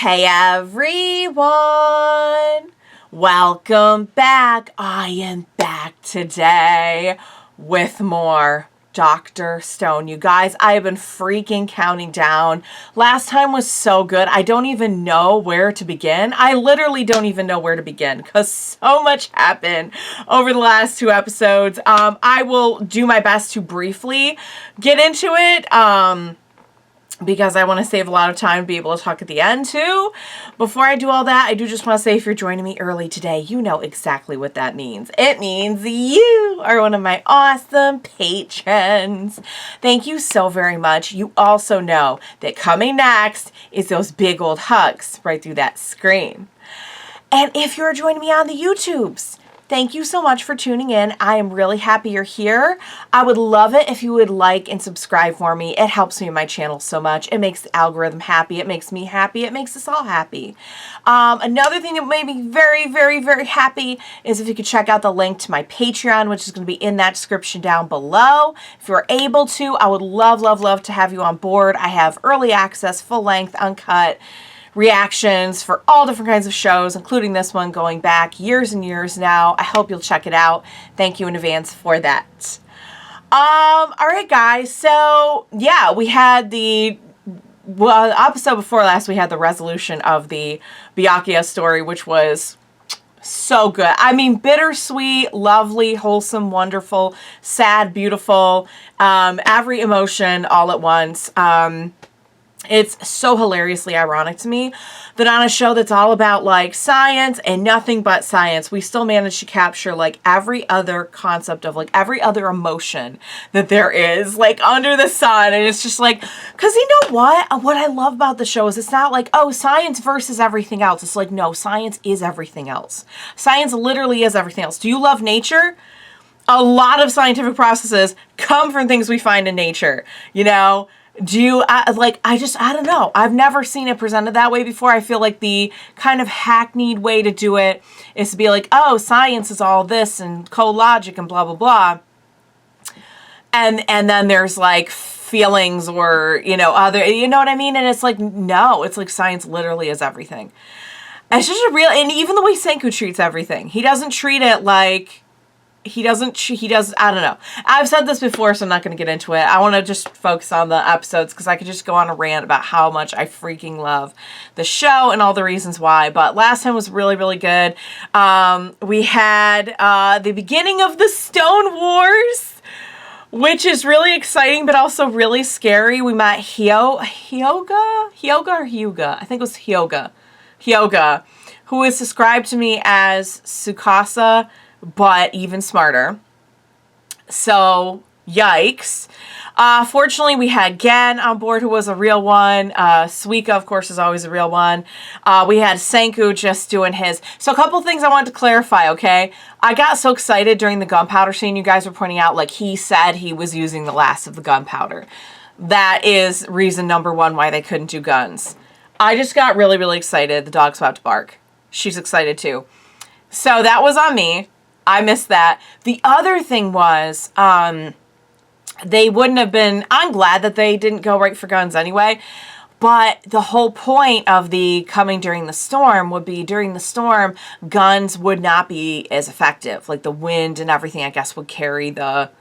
Hey everyone! Welcome back. I am back today with more Dr. Stone. You guys, I have been freaking counting down. Last time was so good. I don't even know where to begin. I literally don't even know where to begin because so much happened over the last two episodes. I will do my best to briefly get into it. Because I want to save a lot of time to be able to talk at the end too. Before I do all that, I do just want to say if you're joining me early today, you know exactly what that means. It means you are one of my awesome patrons. Thank you so very much. You also know that coming next is those big old hugs right through that screen. And if you're joining me on the YouTubes, thank you so much for tuning in. I am really happy you're here. I would love it if you would like and subscribe for me. It helps me in my channel so much. It makes the algorithm happy. It makes me happy. It makes us all happy. Another thing that made me very, very, very happy is if you could check out the link to my Patreon, which is going to be in that description down below. If you're able to, I would love, love, love to have you on board. I have early access, full length, uncut reactions for all different kinds of shows, including this one going back years and years now. I hope you'll check it out. Thank you in advance for that. All right, guys. So yeah, we had the episode before last. We had the resolution of the Byakuya story, which was so good. I mean, bittersweet, lovely, wholesome, wonderful, sad, beautiful, every emotion all at once. It's so hilariously ironic to me that on a show that's all about like science and nothing but science, we still manage to capture like every other concept of like every other emotion that there is like under the sun. And it's just like, cause you know what I love about the show is it's not like, oh, science versus everything else. It's like, no, science is everything else. Science literally is everything else. Do you love nature? A lot of scientific processes come from things we find in nature, you know? I don't know. I've never seen it presented that way before. I feel like the kind of hackneyed way to do it is to be like, oh, science is all this and co-logic and blah, blah, blah. And then there's like feelings or, you know, other, you know what I mean? And it's like, no, it's like science literally is everything. And it's just a real, and even the way Senku treats everything, he doesn't treat it like, he does, I don't know. I've said this before, so I'm not going to get into it. I want to just focus on the episodes because I could just go on a rant about how much I freaking love the show and all the reasons why. But last time was really, really good. We had the beginning of the Stone Wars, which is really exciting, but also really scary. We met Hyoga? Hyoga or Hyuga? I think it was Hyoga. Hyoga, who is described to me as Tsukasa, but even smarter. So, yikes. Fortunately, we had Gen on board, who was a real one. Suika, of course, is always a real one. We had Senku just doing his. So, a couple things I wanted to clarify, okay? I got so excited during the gunpowder scene. You guys were pointing out, like, he said he was using the last of the gunpowder. That is reason number one why they couldn't do guns. I just got really, really excited. The dog's about to bark. She's excited, too. So, that was on me. I missed that. The other thing was, they wouldn't have been, I'm glad that they didn't go right for guns anyway, but the whole point of the coming during the storm would be during the storm, guns would not be as effective. Like the wind and everything, I guess, would carry the,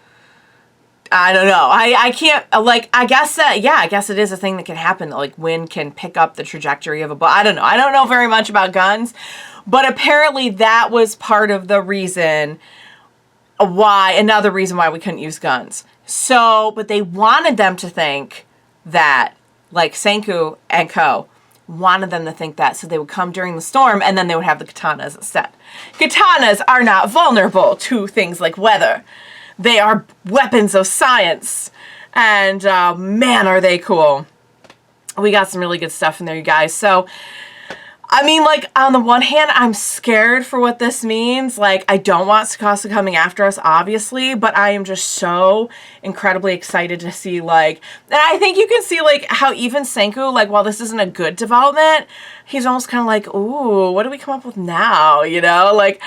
I don't know. I can't, like, I guess that, yeah, I guess it is a thing that can happen. That, like, wind can pick up the trajectory of a bullet. I don't know. I don't know very much about guns. But apparently that was part of the reason why, another reason why we couldn't use guns. So, but they wanted them to think that, like Senku and Co. wanted them to think that, so they would come during the storm and then they would have the katanas instead. Katanas are not vulnerable to things like weather. They are weapons of science. And man, are they cool. We got some really good stuff in there, you guys. So, I mean, like, on the one hand, I'm scared for what this means. Like, I don't want Tsukasa coming after us, obviously, but I am just so incredibly excited to see, like, and I think you can see, like, how even Senku, like, while this isn't a good development, he's almost kind of like, ooh, what do we come up with now, you know? Like,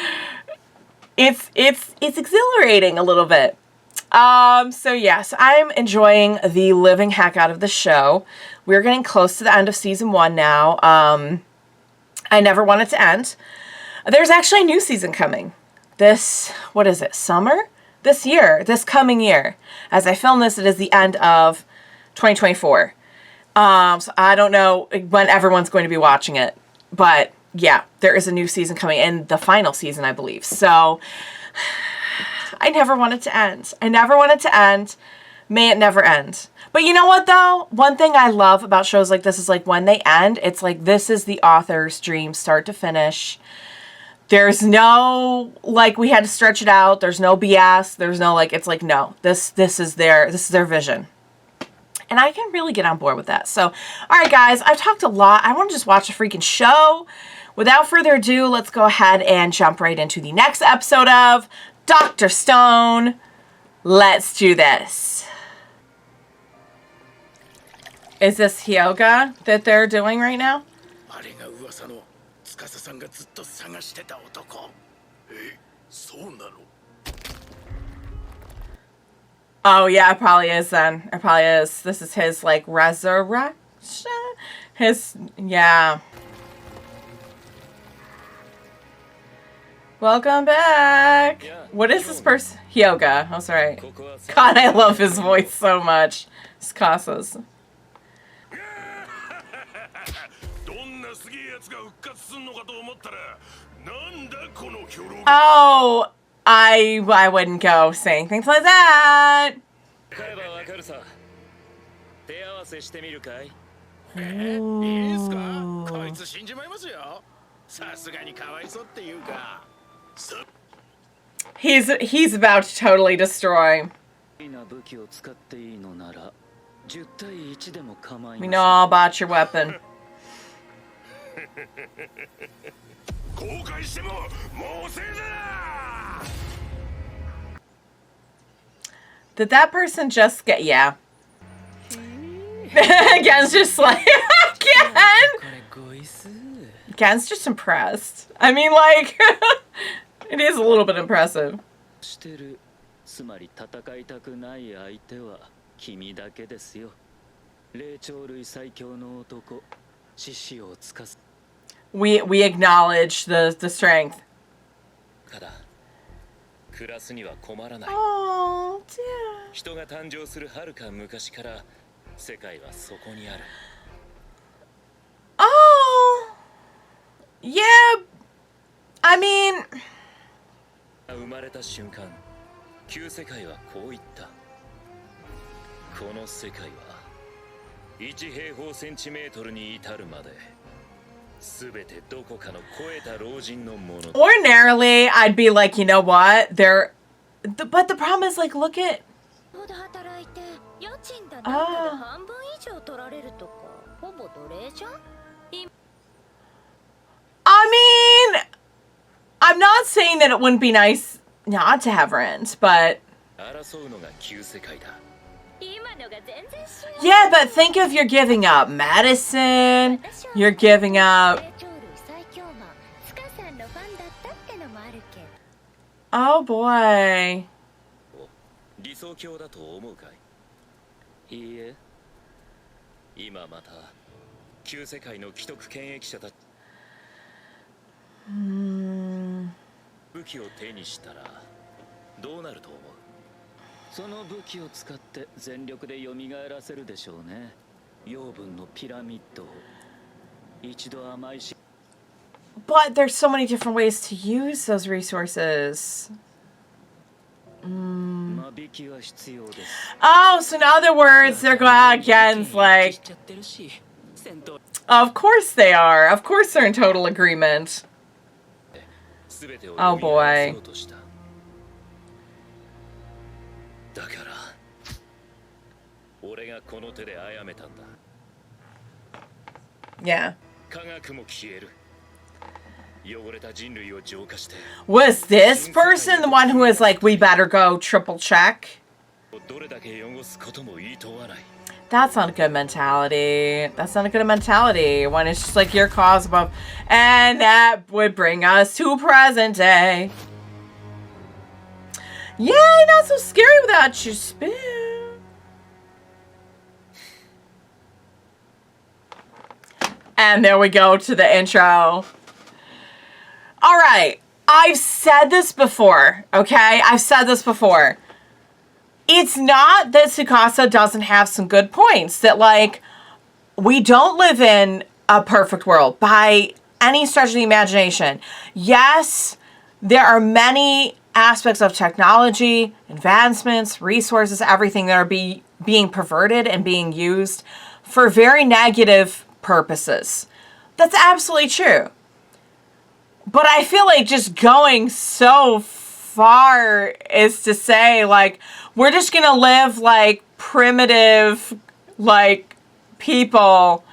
it's exhilarating a little bit. So yes, I'm enjoying the living heck out of the show. We're getting close to the end of season 1 now. I never want it to end. There's actually a new season coming. This, what is it, summer? This year, this coming year. As I film this, it is the end of 2024. So I don't know when everyone's going to be watching it. But yeah, there is a new season coming, and the final season, I believe. So I never want it to end. I never want it to end. May it never end. But you know what, though? One thing I love about shows like this is, like, when they end, it's like this is the author's dream, start to finish. There's no, like, we had to stretch it out. There's no BS. There's no, like, it's like, no. This is their vision. And I can really get on board with that. So, all right, guys, I've talked a lot. I want to just watch a freaking show. Without further ado, let's go ahead and jump right into the next episode of Dr. Stone. Let's do this. Is this Hyoga that they're doing right now? Oh, yeah, it probably is then. It probably is. This is his, like, resurrection? His, yeah. Welcome back. What is this person? Hyoga. Oh, sorry. God, I love his voice so much. His Casas. Oh, I wouldn't go saying things like that. He's about to totally destroy. We know all about your weapon. Did that person just get, yeah. Gen's just like, Gen's just impressed. I mean, like, it is a little bit impressive. We acknowledge the strength. Oh, dear. Oh, yeah. I mean, ordinarily, I'd be like, you know what? But the problem is, like, look at. I mean, I'm not saying that it wouldn't be nice not to have rent, but. Yeah, but think if you're giving up medicine, you're giving up. Oh boy. But there's so many different ways to use those resources. Oh, so in other words, they're going against, like... Of course they are. Of course they're in total agreement. Oh, boy. Yeah. Was this person the one who was like, we better go triple check? That's not a good mentality. That's not a good mentality when it's just like your cause above. And that would bring us to present day. Yay, not so scary without your spoon. And there we go to the intro. All right. I've said this before, okay? I've said this before. It's not that Tsukasa doesn't have some good points. That, like, we don't live in a perfect world by any stretch of the imagination. Yes, there are many aspects of technology, advancements, resources, everything that are being perverted and being used for very negative purposes. That's absolutely true. But I feel like just going so far is to say, like, we're just going to live like primitive, like, people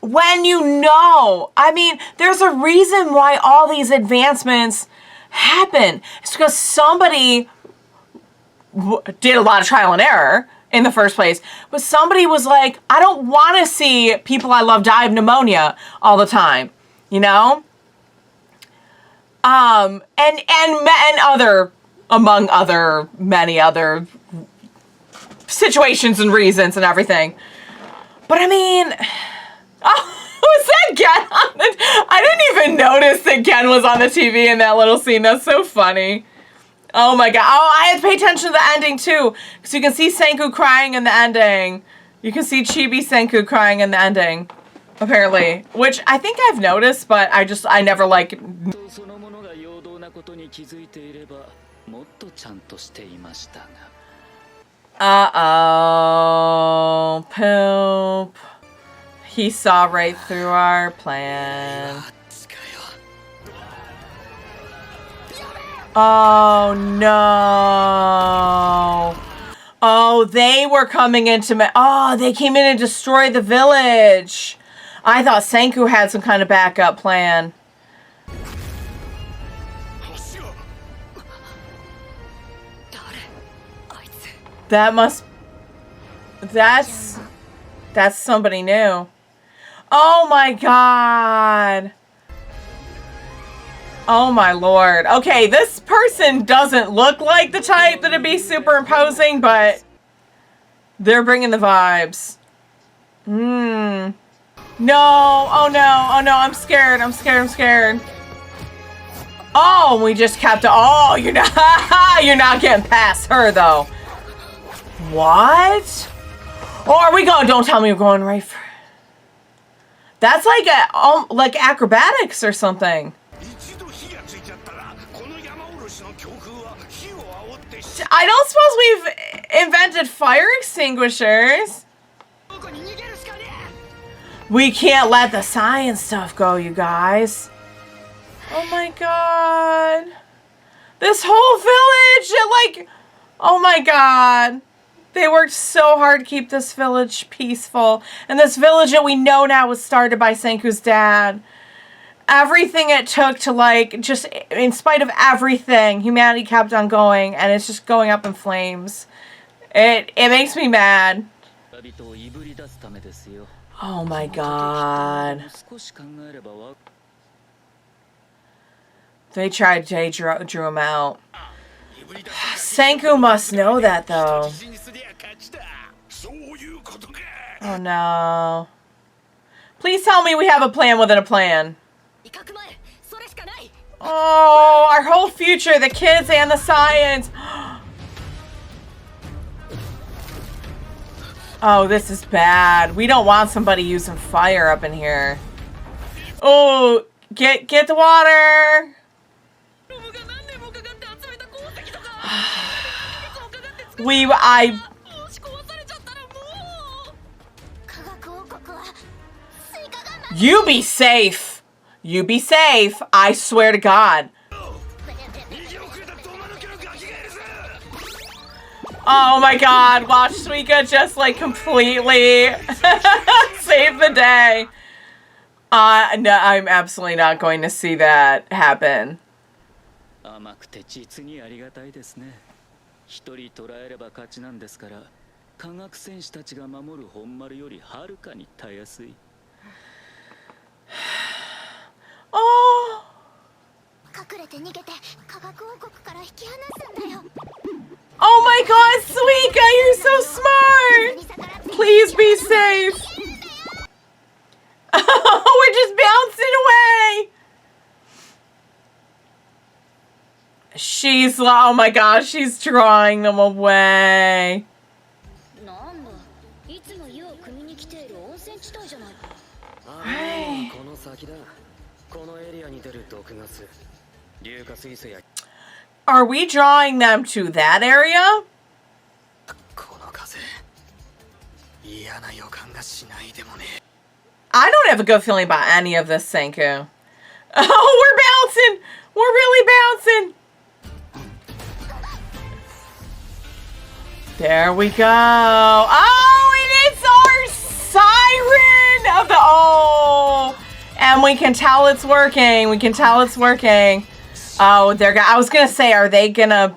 when you know, I mean, there's a reason why all these advancements happen. It's because somebody did a lot of trial and error in the first place, but somebody was like, I don't want to see people I love die of pneumonia all the time, you know? And other, among other, many other situations and reasons and everything. But I mean, oh, was that Gen on the, I didn't even notice that Gen was on the TV in that little scene. That's so funny. Oh my god. Oh, I had to pay attention to the ending too, because you can see Senku crying in the ending. You can see Chibi Senku crying in the ending, apparently. Which I think I've noticed, but I never like... Uh-oh. Poop. He saw right through our plan. Oh, no. Oh, they were coming into... Oh, they came in and destroyed the village. I thought Senku had some kind of backup plan. That must... That's somebody new. Oh my god. Oh my lord. Okay, this person doesn't look like the type that'd be superimposing, but they're bringing the vibes. No. Oh no. Oh no. I'm scared. I'm scared. I'm scared. Oh, we just kept... Oh, you're not getting past her though. What? Oh, are we going? Don't tell me we're going right for... That's like like acrobatics or something. I don't suppose we've invented fire extinguishers. We can't let the science stuff go, you guys. Oh my god. This whole village, like... Oh my god. They worked so hard to keep this village peaceful. And this village that we know now was started by Senku's dad. Everything it took to, like, just, in spite of everything, humanity kept on going. And it's just going up in flames. It makes me mad. Oh my god. They drew him out. Senku must know that, though. Oh no. Please tell me we have a plan within a plan. Oh, our whole future, the kids and the science. Oh, this is bad. We don't want somebody using fire up in here. Oh, get the water. You be safe. You be safe. I swear to God. Oh my god. Watch Suika just like completely save the day. No, I'm absolutely not going to see that happen. Oh. Oh my god, Suika, you're so smart! Please be safe. She's, oh my gosh, she's drawing them away. Hey. Are we drawing them to that area? I don't have a good feeling about any of this, Senku. Oh, we're bouncing! We're really bouncing! There we go. Oh, it is our siren of the... Oh! And we can tell it's working. We can tell it's working. Oh, they're... I was going to say, are they going to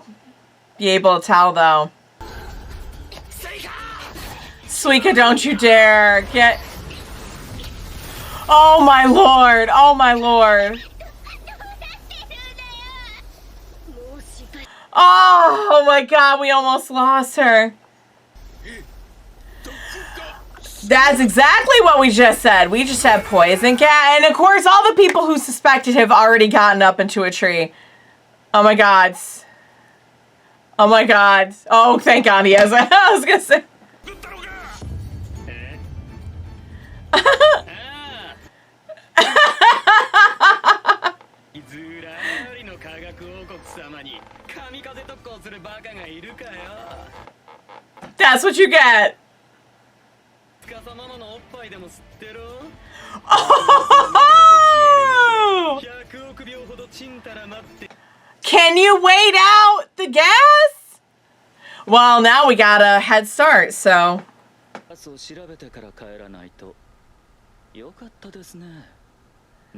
be able to tell, though? Suika, don't you dare. Get... Oh, my lord. Oh, my lord. Oh my god, we almost lost her. That's exactly what we just said. We just had poison cat. And of course, all the people who suspected have already gotten up into a tree. Oh my god. Oh my god. Oh, thank god he has. I was going to say. That's what you get. Oh! Can you wait out the gas? Well, now we got a head start, so.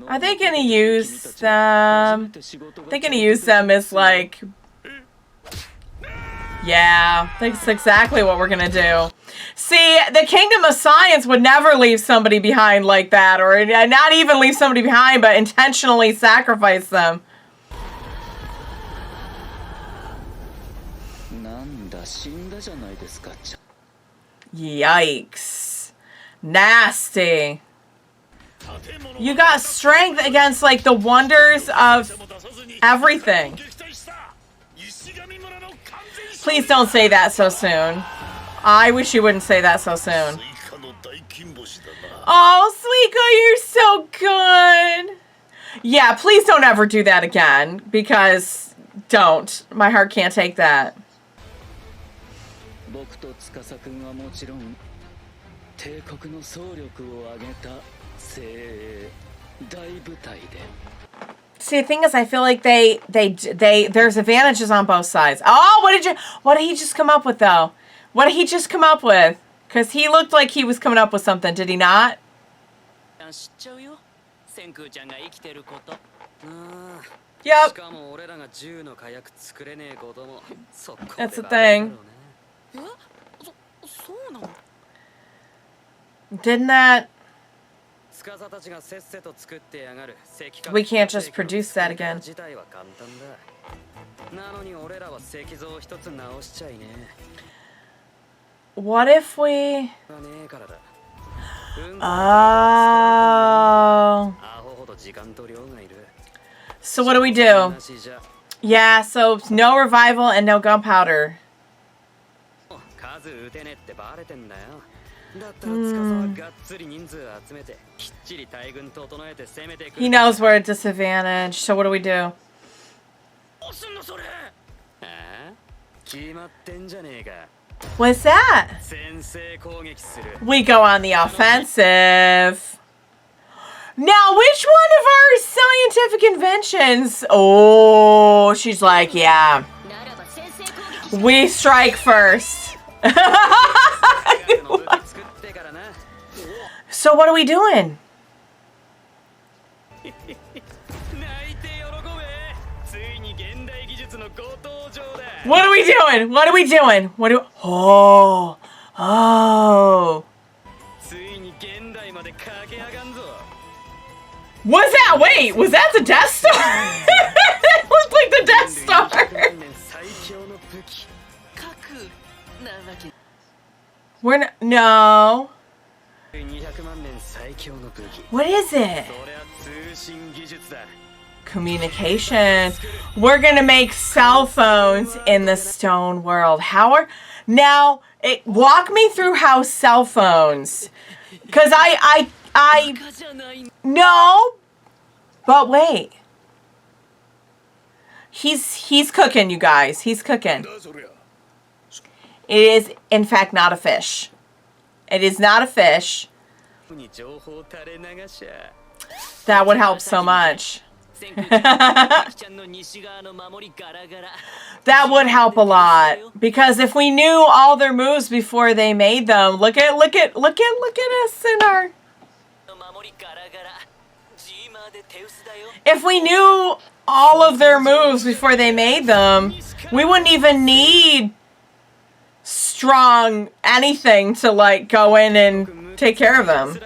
Are they gonna use them? They're gonna use them as like... Yeah, that's exactly what we're gonna do. See, the Kingdom of Science would never leave somebody behind like that, or not even leave somebody behind, but intentionally sacrifice them. Yikes. Nasty. You got strength against, like, the wonders of everything. Please don't say that so soon. I wish you wouldn't say that so soon. Oh, Suika, you're so good. Yeah, please don't ever do that again, because don't. My heart can't take that. See, the thing is, I feel like there's advantages on both sides. Oh, what did he just come up with, though? What did he just come up with? Because he looked like he was coming up with something, did he not? Yep. That's the thing. Didn't that... We can't just produce that again. What if we... Oh. So what do we do? Yeah, so no revival and no gunpowder. He knows we're at disadvantage, so what do we do? What's that? We go on the offensive. Now, which one of our scientific inventions? Oh, she's like, yeah. We strike first. So what are we doing? What are we doing? What are we doing? Oh. Oh. What's that? Wait, was that the Death Star? It looked like the Death Star. We're not, no. What is it? Communications. We're going to make cell phones in the stone world. Now, walk me through how cell phones, because no, but wait. He's cooking, you guys. He's cooking. It is, in fact, not a fish. It is not a fish. That would help so much. That would help a lot, because if we knew all their moves before they made them, look at us in our. If we knew all of their moves before they made them, we wouldn't even need strong anything to like go in and take care of them.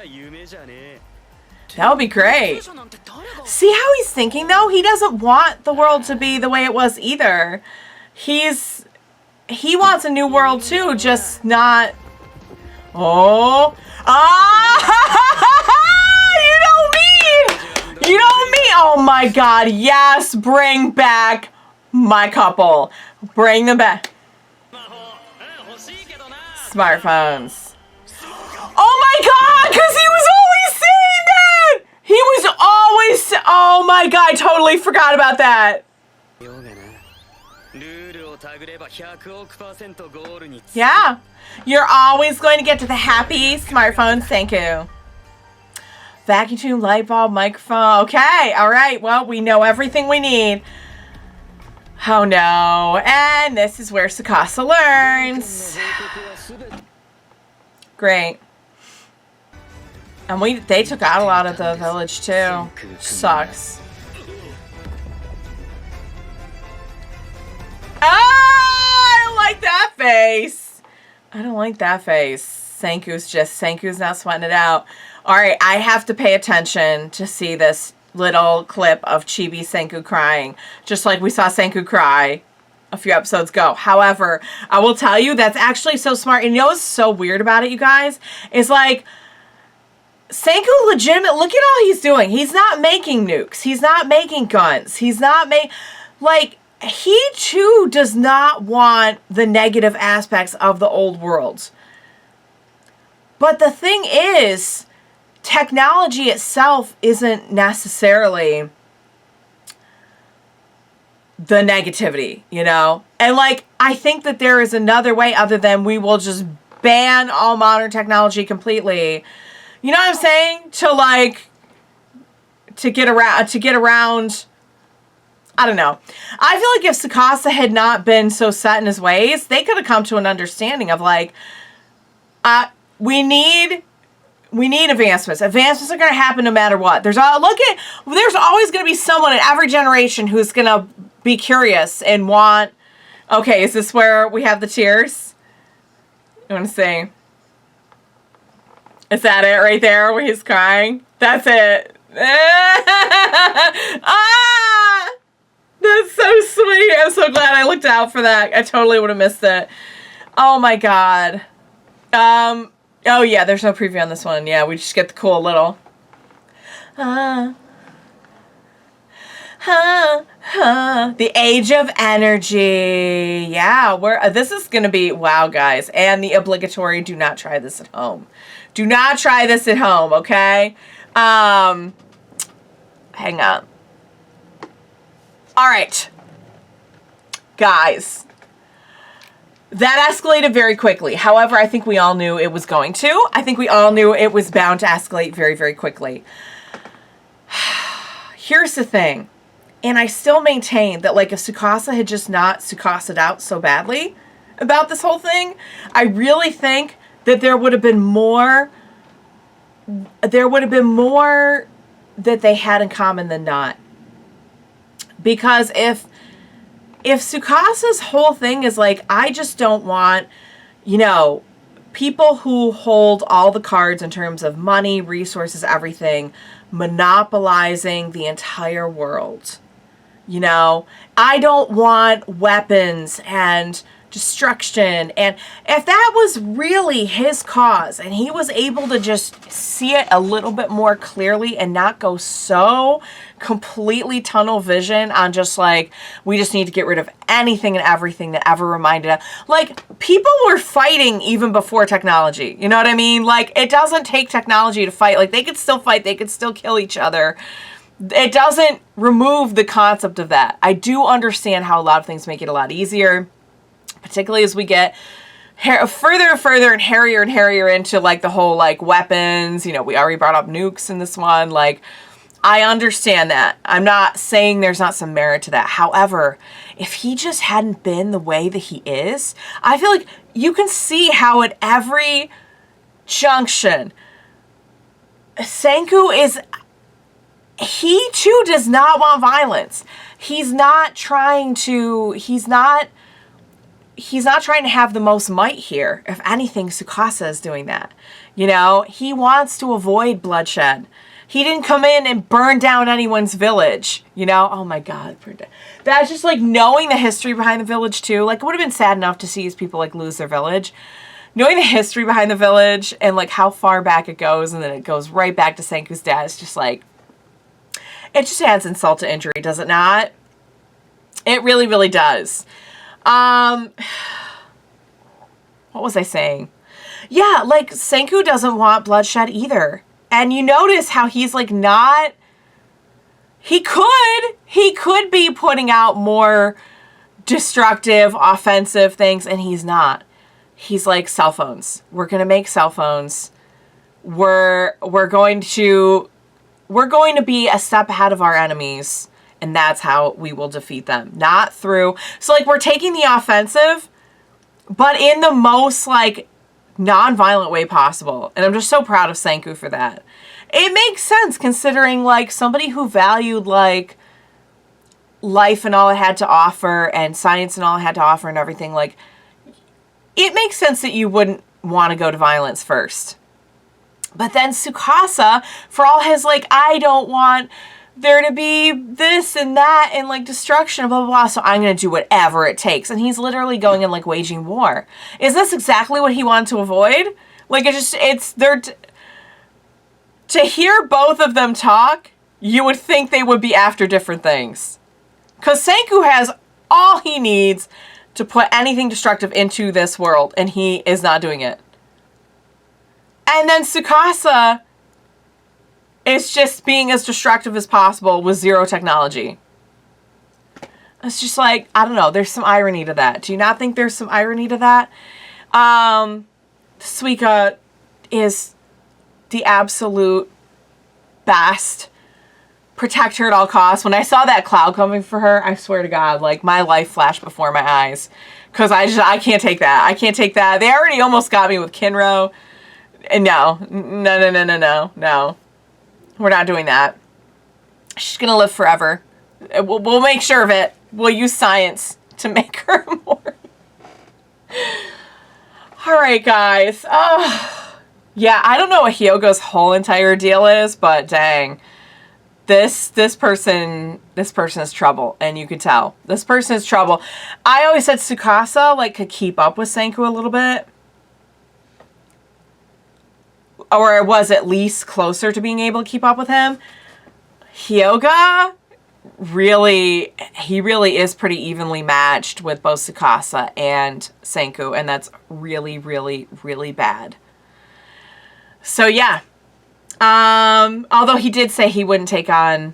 That would be great. See how he's thinking though? He doesn't want the world to be the way it was either. He wants a new world too, just not. Oh. You know me! You know me! Oh my god, yes! Bring back my couple. Bring them back. Smartphones. Oh my god! Because he was always saying that! He was always... Oh my god, I totally forgot about that. Yeah. You're always going to get to the happy smartphones. Thank you. Vacuum tube, light bulb, microphone. Okay, all right. Well, we know everything we need. Oh no. And this is where Tsukasa learns. Great. And they took out a lot of the village too. Sucks. Ah, I don't like that face. I don't like that face. Senku's not sweating it out. All right, I have to pay attention to see this little clip of Chibi Senku crying, just like we saw Senku cry a few episodes ago. However, I will tell you that's actually so smart. And you know what's so weird about it, you guys? Is like, Senku legitimate, look at all he's doing. He's not making nukes. He's not making guns. He's not like, he too does not want the negative aspects of the old world. But the thing is, technology itself isn't necessarily the negativity, you know? And like, I think that there is another way other than we will just ban all modern technology completely. You know what I'm saying? To get around, I don't know. I feel like if Tsukasa had not been so set in his ways, they could have come to an understanding of like, we need advancements. Advancements are going to happen no matter what. There's always going to be someone in every generation who's going to be curious and want. Okay, is this where we have the tears? You want to see? Is that it right there where he's crying? That's it. Ah! That's so sweet. I'm so glad I looked out for that. I totally would have missed it. Oh my god. Oh yeah, there's no preview on this one. Yeah, we just get the cool little. The Age of Energy. Yeah, this is gonna be wow, guys. And the obligatory do not try this at home. Do not try this at home, okay? Hang on. All right. Guys. That escalated very quickly. However, I think we all knew it was going to. I think we all knew it was bound to escalate very, very quickly. Here's the thing. And I still maintain that, like, if Tsukasa had just not Tsukasa'd out so badly about this whole thing, I really think that there would have been more that they had in common than not. Because if Tsukasa's whole thing is like, I just don't want, you know, people who hold all the cards in terms of money, resources, everything, monopolizing the entire world. You know, I don't want weapons and destruction. And if that was really his cause and he was able to just see it a little bit more clearly and not go so completely tunnel vision on just like, we just need to get rid of anything and everything that ever reminded us. Like, people were fighting even before technology. You know what I mean? Like, it doesn't take technology to fight. Like, they could still fight. They could still kill each other. It doesn't remove the concept of that. I do understand how a lot of things make it a lot easier, particularly as we get further and further and hairier into like the whole like weapons. You know, we already brought up nukes in this one. Like, I understand that. I'm not saying there's not some merit to that. However, if he just hadn't been the way that he is, I feel like you can see how at every junction, Senku is, he too does not want violence. He's not trying to have the most might here. If anything, Tsukasa is doing that. You know, he wants to avoid bloodshed. He didn't come in and burn down anyone's village, you know? Oh my God. That's just like knowing the history behind the village too. Like, it would have been sad enough to see his people like lose their village. Knowing the history behind the village and like how far back it goes, and then it goes right back to Senku's dad, it's just like, it just adds insult to injury, does it not? It really, really does. What was I saying? Yeah, like, Senku doesn't want bloodshed either. And you notice how he's like not, he could be putting out more destructive, offensive things, and he's not. He's like, cell phones. We're going to make cell phones. We're going to be a step ahead of our enemies, and that's how we will defeat them. Not through, so like, we're taking the offensive, but in the most like non-violent way possible. And I'm just so proud of Senku for that. It makes sense considering like somebody who valued like life and all it had to offer and science and all it had to offer and everything. Like, it makes sense that you wouldn't want to go to violence first. But then Tsukasa, for all his like, I don't want there to be this and that and like destruction, blah, blah, blah, so I'm going to do whatever it takes. And he's literally going and like waging war. Is this exactly what he wanted to avoid? Like, to hear both of them talk, you would think they would be after different things. Because Senku has all he needs to put anything destructive into this world, and he is not doing it. And then Tsukasa is just being as destructive as possible with zero technology. It's just like, I don't know, there's some irony to that. Do you not think there's some irony to that? Suika is the absolute best. Protect her at all costs. When I saw that cloud coming for her, I swear to God, like, my life flashed before my eyes. Because I can't take that. I can't take that. They already almost got me with Kinro. And no. We're not doing that. She's going to live forever. We'll make sure of it. We'll use science to make her more. All right, guys. Yeah, I don't know what Hyoga's whole entire deal is, but dang. This person is trouble, and you could tell. This person is trouble. I always said Tsukasa, like, could keep up with Senku a little bit. Or was at least closer to being able to keep up with him. Hyoga, he really is pretty evenly matched with both Tsukasa and Senku, and that's really, really, really bad. So yeah. Although he did say he wouldn't take on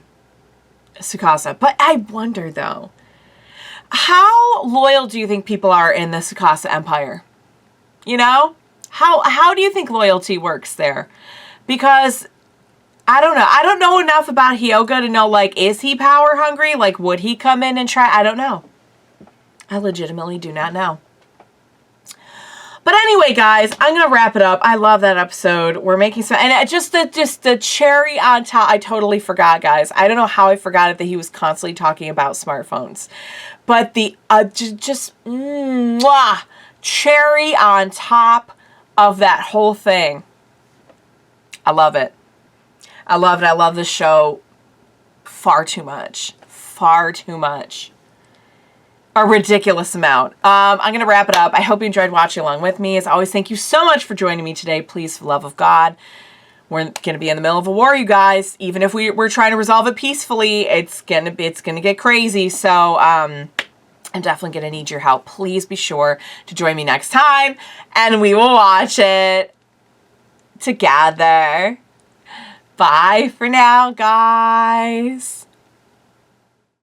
Tsukasa. But I wonder, though, how loyal do you think people are in the Tsukasa Empire? You know? How do you think loyalty works there? Because, I don't know. I don't know enough about Hyoga to know, like, is he power hungry? Like, would he come in and try? I don't know. I legitimately do not know. But anyway, guys, I'm going to wrap it up. I love that episode. We're making some, and just the cherry on top, I totally forgot, guys. I don't know how I forgot it that he was constantly talking about smartphones. But the, cherry on top of that whole thing. I love it. I love it. I love this show far too much. Far too much. a ridiculous amount. I'm going to wrap it up. I hope you enjoyed watching along with me. As always, thank you so much for joining me today. Please, for the love of God, we're going to be in the middle of a war, you guys. Even if we're trying to resolve it peacefully, it's going to get crazy. So, I'm definitely going to need your help. Please be sure to join me next time, and we will watch it together. Bye for now, guys.